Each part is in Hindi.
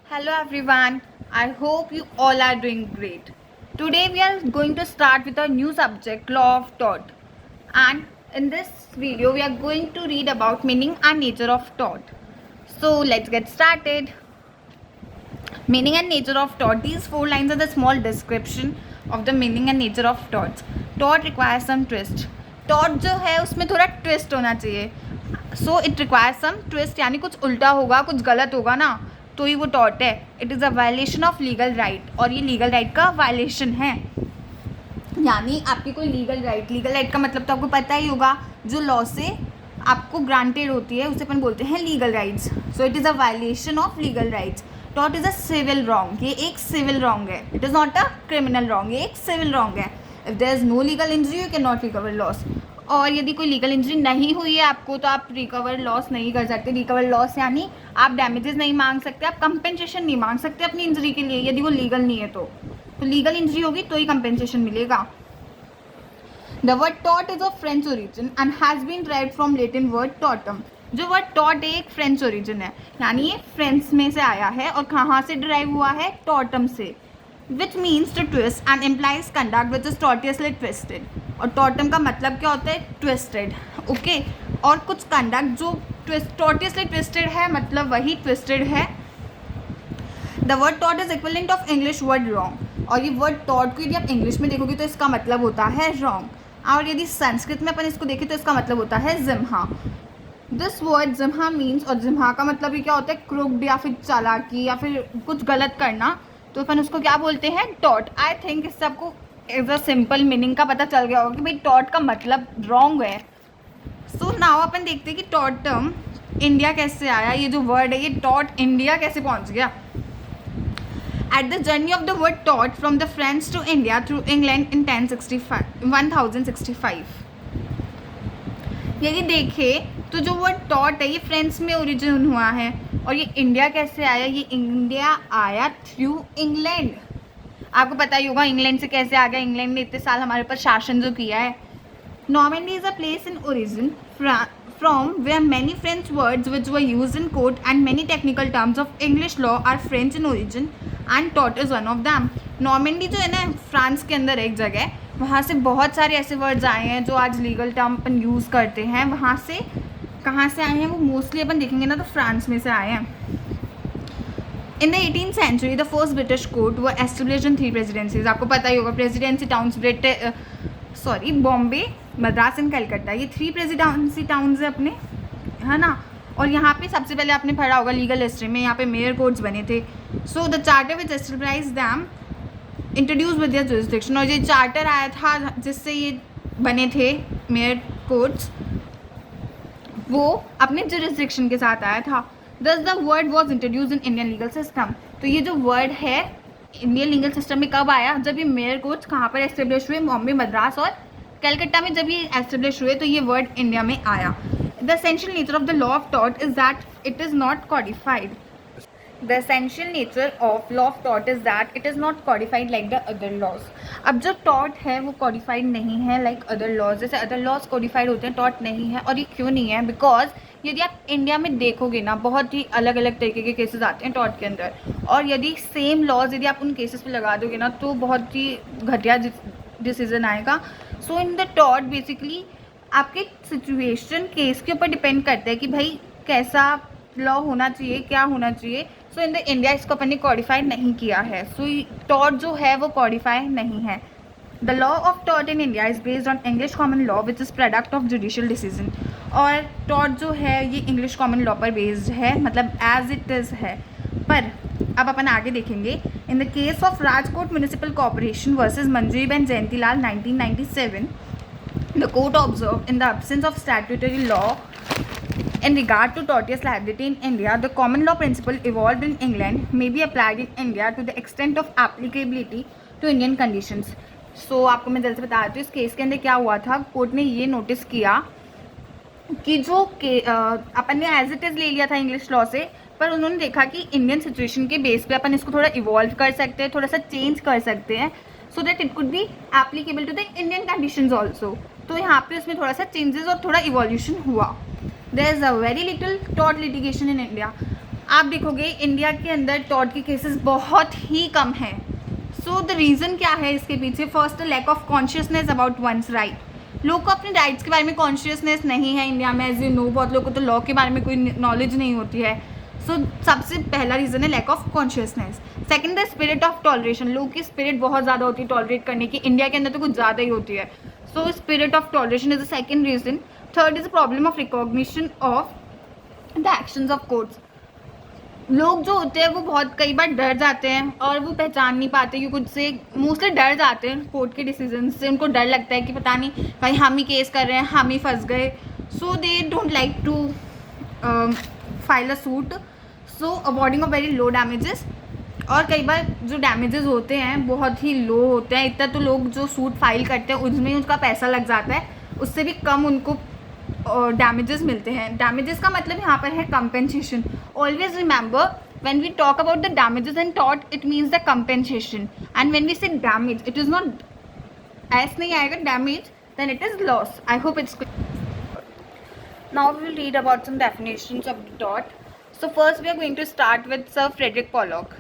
Hello everyone, I hope you all are doing great. Today we are going to start with a new subject, law of thought. And in this video we are going to read about meaning and nature of thought. So let's get started. Meaning and nature of thought. These 4 lines are the small description of the meaning and nature of thoughts. Thought requires some twist. Thought जो है उसमें थोड़ा twist होना चाहिए. So it requires some twist, यानी कुछ उल्टा होगा, कुछ गलत होगा ना, तो ही वो टॉट है. It is a violation of legal right, और ये लीगल राइट का वायलेशन है. यानी आपकी कोई लीगल राइट का मतलब तो आपको पता ही होगा, जो लॉ से आपको ग्रांटेड होती है उसे अपन बोलते हैं legal rights. So it is a violation of legal rights. टॉट इज़ अ सिविल रॉन्ग. ये एक सिविल रॉन्ग है. It is not a criminal wrong. ये एक सिविल रॉन्ग है. If there is no legal injury you can not recover loss. और यदि कोई लीगल इंजरी नहीं हुई है आपको, तो आप रिकवर लॉस नहीं कर सकते. रिकवर लॉस यानी आप डैमेजेस नहीं मांग सकते, आप कंपेंसेशन नहीं मांग सकते अपनी इंजरी के लिए, यदि वो लीगल नहीं है तो लीगल इंजरी होगी तो ही कंपेंसेशन मिलेगा. The word taught is of French origin and has been derived from Latin word tautum. जो वर्ड टॉट एक फ्रेंच ओरिजिन है, यानी ये फ्रेंच में से आया है. और कहाँ से डिराइव हुआ है? टॉटम से. Which means to twist and implies conduct which is tortiously twisted. और टॉटम का मतलब क्या होता है? ट्विस्टेड. ओके. और कुछ कंडक्ट जो टॉर्टियसली ट्विस्टेड है, मतलब वही ट्विस्टेड है. The word taught is equivalent of English word wrong. और ये वर्ड टॉट को यदि आप इंग्लिश में देखोगे तो इसका मतलब होता है रॉन्ग. और यदि संस्कृत में अपन इसको देखें तो इसका मतलब होता है जिम्हा. दिस वर्ड जिम्हा मीन्स, और जिम्हा का मतलब ये क्या होता है? क्रुक्ड या फिर चालाकी या फिर कुछ गलत करना, तो अपन उसको क्या बोलते हैं? टॉट. आई थिंक इससे आपको एज अ सिंपल मीनिंग का पता चल गया होगा कि भाई टॉट का मतलब रॉन्ग है. सो नाउ अपन देखते हैं कि टॉट टर्म इंडिया कैसे आया. ये जो वर्ड है ये टॉट इंडिया कैसे पहुंच गया. At the journey of the word taught from the French to India through England in 1065. यदि देखें तो जो वर्ड टॉट है ये फ्रेंच में ओरिजिन हुआ है. और ये इंडिया कैसे आया? ये इंडिया आया थ्रू इंग्लैंड. आपको पता ही होगा इंग्लैंड से कैसे आ गया. इंग्लैंड ने इतने साल हमारे ऊपर शासन जो किया है. Normandy is a place in origin from where many French words which were used in court and many technical terms of English law are French in origin and taught is one of them. Normandy जो है ना फ्रांस के अंदर एक जगह है, वहाँ से बहुत सारे ऐसे वर्ड्स आए हैं जो आज लीगल टर्म अपन यूज़ करते हैं. वहाँ से कहाँ से आए हैं वो मोस्टली अपन देखेंगे ना तो फ्रांस में से आए हैं. In the 18th century, the first British court were established in 3 presidencies. आपको पता ही होगा presidency towns Bombay, Madras and Calcutta, ये 3 प्रेसिडेंसी टाउन्स है अपने, है ना. और यहाँ पे सबसे पहले आपने पढ़ा होगा लीगल हिस्ट्री में, यहाँ पे मेयर कोर्ट्स बने थे. So the charter which establish them introduce with their jurisdiction. और ये चार्टर आया था जिससे ये बने थे मेयर कोर्ट्स, वो अपने जुरिस्डिक्शन के साथ आया था. दस the word was introduce in Indian legal system. तो ये जो वर्ड है इंडियन लीगल सिस्टम में कब आया? जब ये मेयर कोर्ट्स कहाँ पर एस्टेब्लिश हुए? बॉम्बे, मद्रास और कलकत्ता में जब ये एस्टेब्लिश हुए तो ये वर्ड इंडिया में आया. The essential nature of the law of taught is that it is not कॉडिफाइड. The essential nature of law of taught is that it is not कॉडिफाइड like the other laws. अब जो टॉट है वो कॉडिफाइड नहीं है लाइक अदर लॉज. जैसे अदर लॉज कॉडिफाइड होते हैं, टॉट नहीं है. और ये क्यों नहीं है? बिकॉज यदि आप इंडिया में देखोगे ना, बहुत ही अलग अलग तरीके के केसेस आते हैं टॉट के अंदर. और यदि सेम लॉज यदि आप उन केसेस पे लगा दोगे ना तो बहुत ही घटिया डिसीजन आएगा. सो इन द टॉट बेसिकली आपके सिचुएशन केस के ऊपर डिपेंड करता है कि भाई कैसा लॉ होना चाहिए, क्या होना चाहिए. सो इन द इंडिया इसको अपन ने कॉडिफाइड नहीं किया है. सो टॉट जो है वो कॉडिफाई नहीं है. The law of taught in India is based on English common law which is product of judicial decision. और टॉट जो है ये इंग्लिश कॉमन लॉ पर बेस्ड है, मतलब एज इट इज़ है. पर अब अपन आगे देखेंगे. In the case of Rajkot municipal corporation versus Manjuriben Jayantilal 1997, the court observe in the absence of statutory law in regard to tortious liability in India, the common law principle evolved in England may be applied in India to the extent of applicability to Indian conditions. So आपको मैं जल्दी से बता देती हूँ इस केस के अंदर क्या हुआ था. कोर्ट ने ये नोटिस किया कि जो अपन ने एज इट इज़ ले लिया था इंग्लिश लॉ से, पर उन्होंने देखा कि इंडियन सिचुएशन के बेस पे अपन इसको थोड़ा इवॉल्व कर सकते हैं, थोड़ा सा चेंज कर सकते हैं, so that it could be applicable to the Indian conditions also. तो यहाँ पे उसमें थोड़ा सा चेंजेस और थोड़ा इवोल्यूशन हुआ. There is a very little tort litigation in India. आप देखोगे इंडिया के अंदर टॉर्ट के केसेस बहुत ही कम हैं। सो द रीज़न क्या है इसके पीछे? First, lack of consciousness about one's right. लोग को अपने राइट्स के बारे में कॉन्शियसनेस नहीं है इंडिया में, एज यू नो। बहुत लोगों को तो लॉ के बारे में कोई नॉलेज नहीं होती है। सो सबसे पहला रीज़न है lack of consciousness. Second, the spirit of toleration. लोगों की स्पिरिट बहुत ज़्यादा होती है टॉलरेट करने की, इंडिया के अंदर तो कुछ ज़्यादा ही होती है। So spirit of toleration is the second reason. Third is problem of recognition of the actions of courts. लोग जो होते हैं वो बहुत कई बार डर जाते हैं और वो पहचान नहीं पाते कि कुछ से, मोस्टली डर जाते हैं कोर्ट के डिसीजन से। उनको डर लगता है कि पता नहीं कहीं हम ही केस कर रहे हैं, हम ही फंस गए। So they don't like to file a suit, so awarding of very low damages. और कई बार जो डैमेजेस होते हैं बहुत ही लो होते हैं। इतना तो लोग जो सूट फाइल करते हैं उसमें उसका पैसा लग जाता है, उससे भी कम उनको डैमेजेस मिलते हैं। डैमेजेस का मतलब यहाँ पर है compensation. Always remember, when we talk about the damages in tort, it means the compensation, and when we say damage, it is not as नहीं आएगा damage, then it is loss. I hope it's clear. Now we will read about some definitions of the tort. So first we are going to start with Sir Frederick Pollock.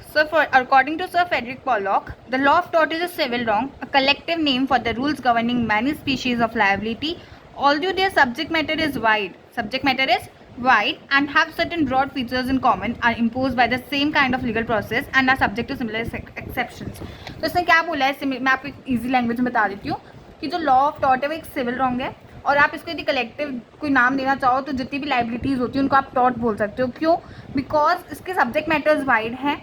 According to Sir Frederick Pollock, the law of tort is a civil wrong, a collective name for the rules governing many species of liability, although their subject matter is wide and have certain broad features in common, are imposed by the same kind of legal process and are subject to similar exceptions. तो इसने क्या बोला है, मैं आपको एक ईजी लैंग्वेज में बता देती हूँ कि जो लॉ ऑफ टॉर्ट है वो एक सिविल रॉन्ग है, और आप इसको यदि कलेक्टिव कोई नाम देना चाहो तो जितनी भी लाइबिलिटीज़ होती है उनको आप टॉर्ट बोल सकते हो। क्यों? बिकॉज इसके सब्जेक्ट मैटर्स वाइड हैं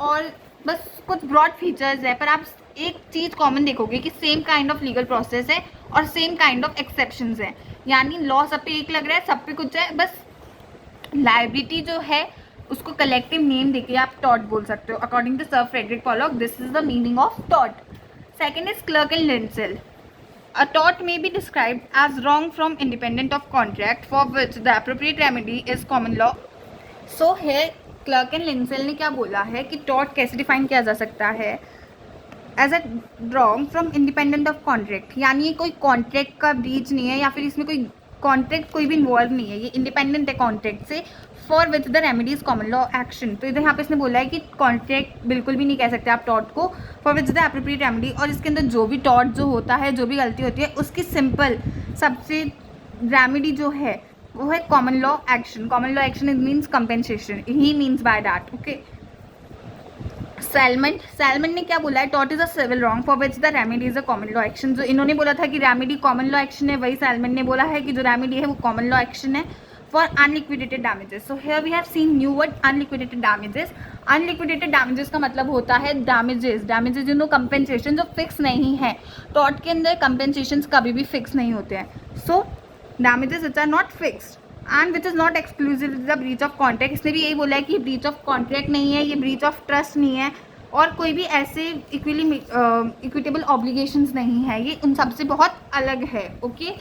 और बस कुछ ब्रॉड फीचर्स है, पर आप एक चीज़ कॉमन देखोगे कि same kind of legal process है और सेम काइंड ऑफ एक्सेप्शंस है। यानी लॉ सब पे एक लग रहा है, सब पे कुछ है, बस लाइबिलिटी जो है उसको कलेक्टिव नेम देके आप टॉर्ट बोल सकते हो। According to sir Frederick Pollock, this is the meaning of tort. Second is Clerk and Lindsell. A tort may be described as wrong from independent of contract for which the appropriate remedy is common law. So here Clerk and Lindsell ने क्या बोला है कि टॉर्ट कैसे डिफाइन किया जा सकता है? As a wrong from independent of contract, यानी कोई कॉन्ट्रैक्ट का ब्रीच नहीं है या फिर इसमें कोई कॉन्ट्रैक्ट कोई भी इन्वॉल्व नहीं है, ये इंडिपेंडेंट है कॉन्ट्रैक्ट से। For which the remedies common law action, तो इधर यहाँ पे इसने बोला है कि कॉन्ट्रैक्ट बिल्कुल भी नहीं कह सकते आप टॉर्ट को। For which the appropriate remedy, और इसके अंदर जो भी टॉर्ट जो होता है, जो भी गलती होती है, उसकी सिंपल सबसे रेमेडी जो है वो है common law action. Common law action is means compensation, he means by that. Okay, Salmond ने क्या बोला है? Tort is a civil wrong for which the remedy is a common law action. जो इन्होंने बोला था कि रेमेडी कॉमन लॉ एक्शन है, वही सैलमन ने बोला है कि जो रेमेडी है वो कॉमन लॉ एक्शन है for unliquidated damages. So here we have seen new word unliquidated damages. Unliquidated damages का मतलब होता है डैमेजेस यू नो कंपेंसेशन जो फिक्स नहीं है। टॉर्ट के अंदर कंपेंसेशन कभी भी फिक्स नहीं होते हैं। So damages which are not fixed and which is not exclusive the breach of contract. इसने भी यही बोला है कि ब्रीच ऑफ कॉन्ट्रैक्ट नहीं है, ये ब्रीच ऑफ ट्रस्ट नहीं है, और कोई भी ऐसे इक्विटेबल ऑब्लिगेशंस नहीं है, ये उन सबसे बहुत अलग है। Okay,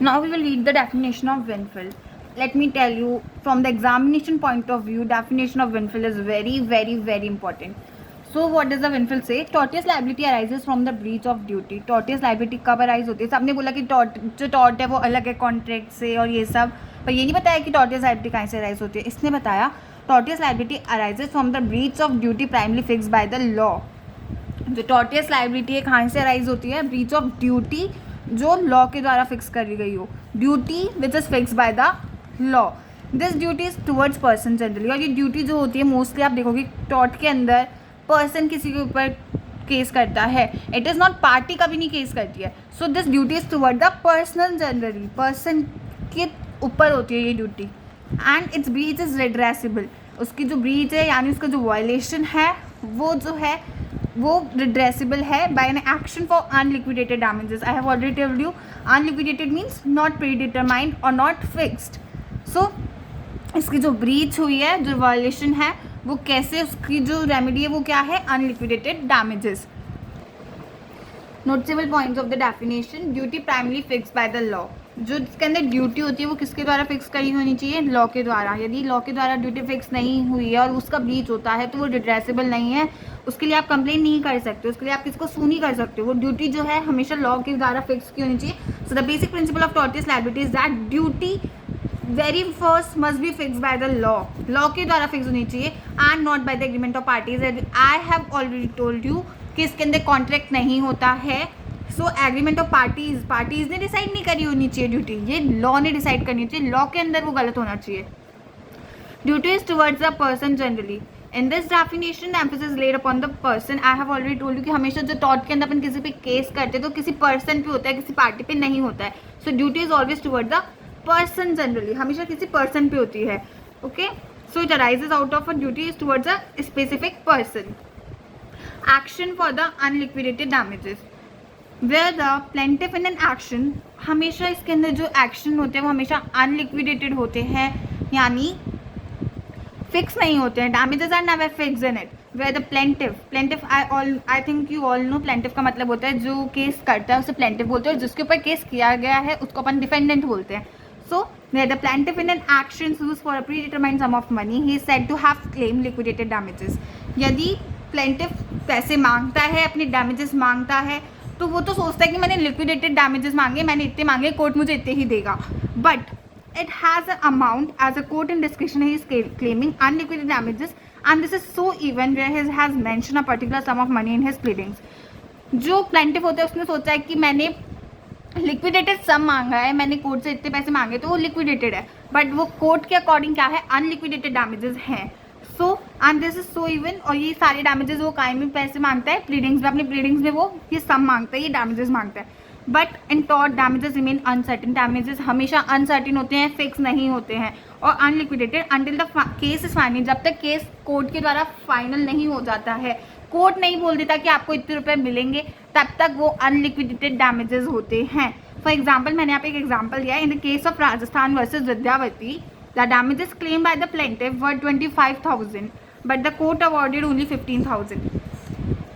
now we will read the definition of Winfield. Let me tell you from the examination point of view, definition of Winfield is very very very important. So what does the Winfield say? Tortious liability arises from the breach of duty. Tortious liability कब अराइज होती है? सबने बोला कि जो टॉर्ट है वो अलग है कॉन्ट्रैक्ट से और ये सब, पर ये नहीं बताया कि टॉर्टियस लाइबिलिटी कहाँ से अराइज होती है। इसने बताया tortious liability arises from the breach of duty primarily fix by the law. जो टॉर्टियस लाइबिलिटी है कहाँ से अराइज होती है? ब्रीच ऑफ ड्यूटी जो लॉ के द्वारा फिक्स करी गई हो, duty which is fix by the law. This duty is towards person generally, और ये ड्यूटी जो होती है मोस्टली आप देखोगे टॉर्ट के अंदर पर्सन किसी के ऊपर केस करता है, इट इज़ नॉट पार्टी कभी नहीं केस करती है। So this duty is toward the person generally, person के ऊपर होती है ये duty. And its breach is redressable, उसकी जो ब्रीच है यानी उसका जो वायलेशन है वो जो है वो रिड्रेसेबल है by an action for unliquidated damages. I have already told you unliquidated means not predetermined और नॉट फिक्स्ड। सो इसकी जो ब्रीच हुई है, जो वायलेशन है, वो कैसे, उसकी जो रेमेडी है वो क्या है? Unliquidated damages. Noticeable points of the definition, duty primarily fix by the law. जो इसके अंदर ड्यूटी होती है वो किसके द्वारा फिक्स करी होनी चाहिए? लॉ के द्वारा। यदि लॉ के द्वारा ड्यूटी फिक्स नहीं हुई है और उसका ब्रीच होता है तो वो रिड्रेसेबल नहीं है, उसके लिए आप कंप्लेन नहीं कर सकते, उसके लिए आप किसको सू नहीं कर सकते। वो ड्यूटी जो है हमेशा लॉ के द्वारा फिक्स की होनी चाहिए। So the basic principle of tortious liability is that duty very first must be fix by the law, law के द्वारा फिक्स होनी चाहिए and not by the agreement of parties. I have already told you कि इसके अंदर कॉन्ट्रैक्ट नहीं होता है। सो एग्रीमेंट ऑफ पार्टीज ने डिसाइड नहीं करी होनी चाहिए ड्यूटी, ये लॉ ने डिसाइड करनी चाहिए, लॉ के अंदर वो गलत होना चाहिए। Duty is towards the person generally, in this definition emphasis lead upon the person. I have already told you कि हमेशा जो टॉर्ट के अंदर अपन किसी पे केस करते हैं तो किसी पर्सन पे होता है, किसी पार्टी पे नहीं होता है। So duty is always toward the person generally, हमेशा किसी पर्सन पे होती है। Okay, so it arises out of a duty is towards a specific person. Action for the unliquidated damages, where the plaintiff in an action, हमेशा इसके अंदर जो एक्शन होते हैं वो हमेशा अनलिक्विडेटेड होते हैं, यानी फिक्स नहीं होते हैं। Damages are never fix in it. Where the plaintiff I think you all know, plaintiff का मतलब होता है जो केस करता है उसे प्लेंटिफ बोलते हैं, और जिसके ऊपर केस किया गया है उसको अपन डिफेंडेंट बोलते हैं। So where the plaintiff in an action use for a predetermined sum of money, he is said to have claim liquidated damages. यदि प्लेंटिफ पैसे मांगता है, अपने डैमेजेस मांगता है, तो वो तो सोचता है कि मैंने लिक्विडेटेड डैमेजेस मांगे, मैंने इतने मांगे, कोर्ट मुझे इतने ही देगा। But it has an amount as a court in discretion he is claiming unliquidated damages, and this is so even where he has mentioned a particular sum of money in his pleadings। जो प्लेंटिफ होता है उसने सोचा है कि मैंने लिक्विडेटेड सम मांगा है, मैंने कोर्ट से इतने पैसे मांगे तो वो लिक्विडेटेड है, बट वो कोर्ट के अकॉर्डिंग क्या है, अनलिक्विडेटेड डैमेजेस हैं। So and this is so even, और ये सारे डैमेजेस वो कायम में पैसे मांगता है, प्लीडिंग्स में, अपनी प्लीडिंग्स में वो ये सम मांगता है, ये डैमेजेस मांगता है। But in tort damages remain uncertain, damages हमेशा अनसर्टेन होते हैं, फिक्स नहीं होते हैं, और unliquidated until the case is final, जब तक केस कोर्ट के द्वारा फाइनल नहीं हो जाता है, कोर्ट नहीं बोल देता कि आपको इतने रुपए मिलेंगे, तब तक वो अनलिक्विडेटेड डैमेजेस होते हैं। फॉर एग्जाम्पल, मैंने यहाँ पे एक एग्जाम्पल दिया है, in the case of Rajasthan versus Vidyawati, the damages claim by the plaintiff were 25,000 but the court awarded only 15,000।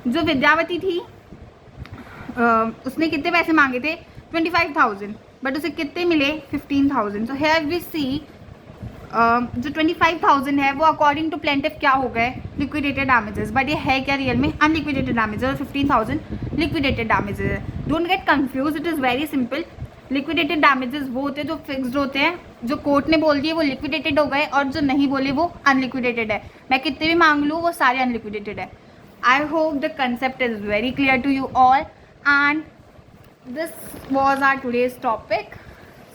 जो विद्यावती थी उसने कितने पैसे मांगे थे, 25,000, बट उसे कितने मिले, 15,000। सो हेयर वी सी जो 25,000 है वो अकॉर्डिंग टू प्लेंटिफ क्या हो गए, लिक्विडेटेड डैमेजेस, बट ये है क्या रियल में, अनलिक्विडेटेड डैमेजेस, और 15,000 लिक्विडेटेड डैमेजेस है। Don't get confuse, it is very simple. Liquidated damages वो होते हैं जो फिक्स्ड होते हैं, जो कोर्ट ने बोल दिए वो लिक्विडेटेड हो गए, और जो नहीं बोले वो अनलिक्विडेटेड है। मैं कितने भी मांग लूँ वो सारे अनलिक्विडेटेड है। I hope the concept is very clear to you all, and this was our today's topic.